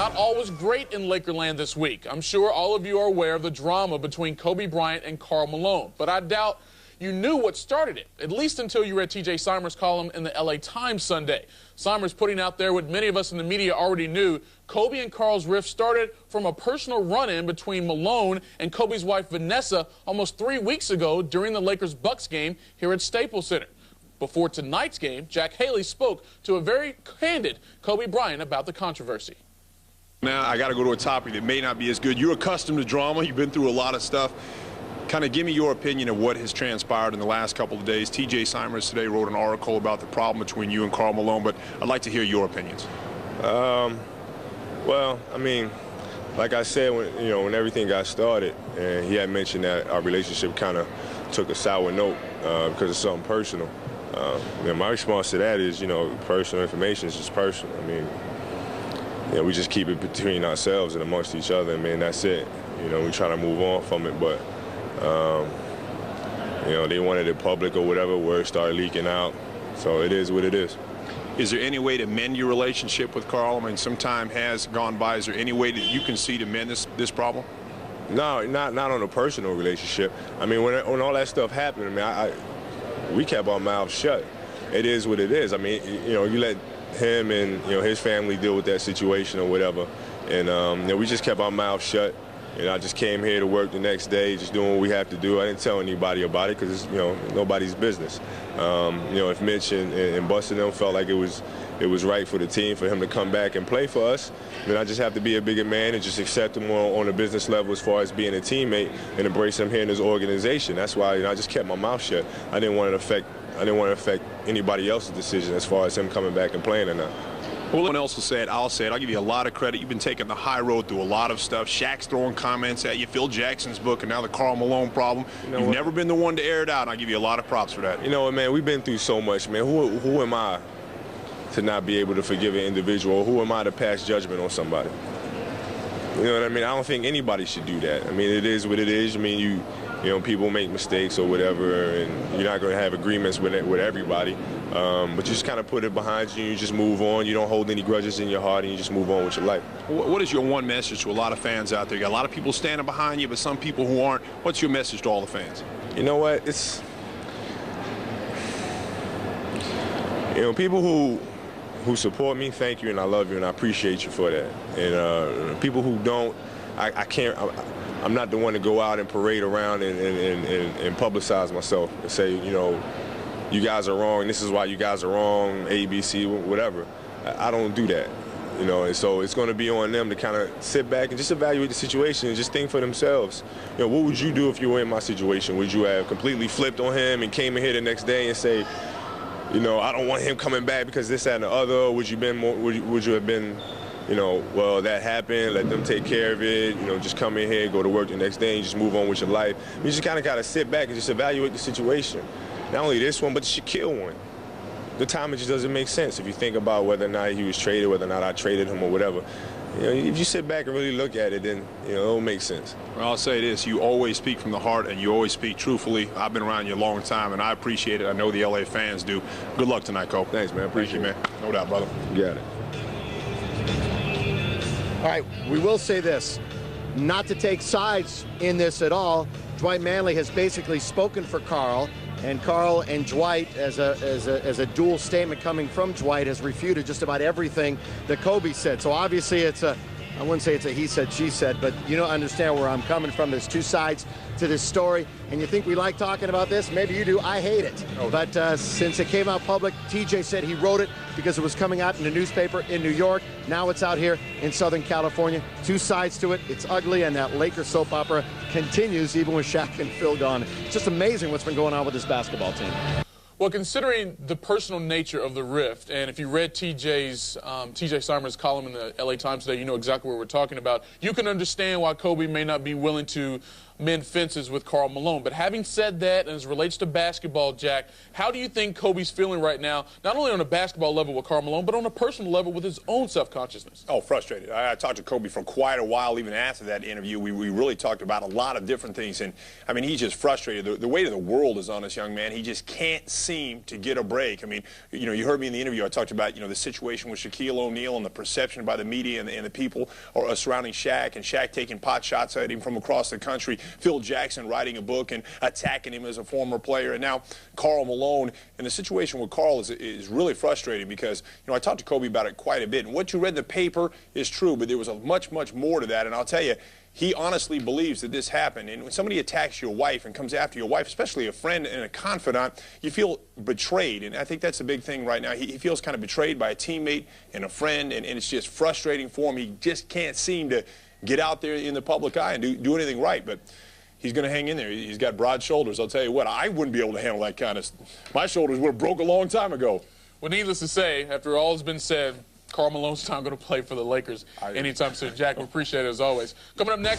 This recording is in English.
Not all was great in Lakerland this week. I'm sure all of you are aware of the drama between Kobe Bryant and Karl Malone, but I doubt you knew what started it, at least until you read T.J. Simers' column in the L.A. Times Sunday. Simers putting out there what many of us in the media already knew. Kobe and Karl's rift started from a personal run-in between Malone and Kobe's wife Vanessa almost 3 weeks ago during the Lakers-Bucks game here at Staples Center. Before tonight's game, Jack Haley spoke to a very candid Kobe Bryant about the controversy. Now, I got to go to a topic that may not be as good. You're accustomed to drama. You've been through a lot of stuff. Kind of give me your opinion of what has transpired in the last couple of days. T.J. Simers today wrote an article about the problem between you and Karl Malone, but I'd like to hear your opinions. Well, I mean, like I said, when everything got started, and he had mentioned that our relationship kind of took a sour note because of something personal. My response to that is, personal information is just personal. I mean, we just keep it between ourselves and amongst each other, and man, that's it. We try to move on from it, but they wanted it public or whatever, word started leaking out. So it is what it is. Is there any way to mend your relationship with Karl? I mean, some time has gone by. Is there any way that you can see to mend this problem? No, not on a personal relationship. I mean, when all that stuff happened, we kept our mouths shut. It is what it is. I mean, you let him and his family deal with that situation or whatever, and we just kept our mouths shut. I just came here to work the next day, just doing what we have to do. I didn't tell anybody about it because it's nobody's business. If Mitch and Buster them felt like it was right for the team for him to come back and play for us, then I just have to be a bigger man and just accept him on a business level as far as being a teammate and embrace him here in this organization. That's why I just kept my mouth shut. I didn't want to affect anybody else's decision as far as him coming back and playing or not. Well, no one else will say it, I'll say it. I'll give you a lot of credit. You've been taking the high road through a lot of stuff. Shaq's throwing comments at you, Phil Jackson's book, and now the Karl Malone problem. You've never been the one to air it out, and I'll give you a lot of props for that. You know what, man, we've been through so much, man. Who am I to not be able to forgive an individual? Who am I to pass judgment on somebody? You know what I mean? I don't think anybody should do that. I mean, it is what it is. I mean, people make mistakes or whatever, and you're not going to have agreements with everybody. But you just kind of put it behind you, and you just move on. You don't hold any grudges in your heart, and you just move on with your life. What is your one message to a lot of fans out there? You got a lot of people standing behind you, but some people who aren't. What's your message to all the fans? You know what? It's people who support me, thank you, and I love you, and I appreciate you for that. And people who don't, I can't. I'm not the one to go out and parade around and publicize myself and say, you guys are wrong, this is why you guys are wrong, A, B, C, whatever. I don't do that, and so it's going to be on them to kind of sit back and just evaluate the situation and just think for themselves. What would you do if you were in my situation? Would you have completely flipped on him and came in here the next day and say, I don't want him coming back because this, that, and the other? Or would you have been, well, that happened, let them take care of it, just come in here, go to work the next day, and just move on with your life? You just kind of got to sit back and just evaluate the situation. Not only this one, but the Shaquille one. The timing just doesn't make sense if you think about whether or not he was traded, whether or not I traded him or whatever. If you sit back and really look at it, then it'll make sense. Well, I'll say this: you always speak from the heart, and you always speak truthfully. I've been around you a long time, and I appreciate it. I know the LA fans do. Good luck tonight, Cole. Thanks, man. Appreciate it, man. No doubt, brother. You got it. All right, we will say this: not to take sides in this at all. Dwight Manley has basically spoken for Karl. And Karl and Dwight, as a dual statement coming from Dwight, has refuted just about everything that Kobe said. So obviously I wouldn't say it's a he said, she said, but you don't understand where I'm coming from. There's two sides to this story, and you think we like talking about this? Maybe you do. I hate it. But since it came out public, TJ said he wrote it because it was coming out in a newspaper in New York. Now it's out here in Southern California. Two sides to it. It's ugly, and that Lakers soap opera continues even with Shaq and Phil gone. It's just amazing what's been going on with this basketball team. Well, considering the personal nature of the rift, and if you read T.J. Simers' column in the L.A. Times today, you know exactly what we're talking about. You can understand why Kobe may not be willing to mend fences with Karl Malone. But having said that, and as it relates to basketball, Jack, how do you think Kobe's feeling right now, not only on a basketball level with Karl Malone, but on a personal level with his own self-consciousness? Oh, frustrated. I talked to Kobe for quite a while, even after that interview. We really talked about a lot of different things. And, I mean, he's just frustrated. The weight of the world is on this young man. He just can't seem to get a break. I mean, you know, you heard me in the interview. I talked about, you know, the situation with Shaquille O'Neal and the perception by the media and the people surrounding Shaq, and Shaq taking pot shots at him from across the country. Phil Jackson writing a book and attacking him as a former player. And now Karl Malone. And the situation with Karl is really frustrating because, you know, I talked to Kobe about it quite a bit. And what you read in the paper is true, but there was much more to that. And I'll tell you, he honestly believes that this happened. And when somebody attacks your wife and comes after your wife, especially a friend and a confidant, you feel betrayed. And I think that's a big thing right now. He feels kind of betrayed by a teammate and a friend, and it's just frustrating for him. He just can't seem to get out there in the public eye and do anything right. But he's going to hang in there. He's got broad shoulders. I'll tell you what, I wouldn't be able to handle that kind of stuff. My shoulders would have broke a long time ago. Well, needless to say, after all has been said, Karl Malone's not going to play for the Lakers anytime soon. Jack, we appreciate it as always. Coming up next.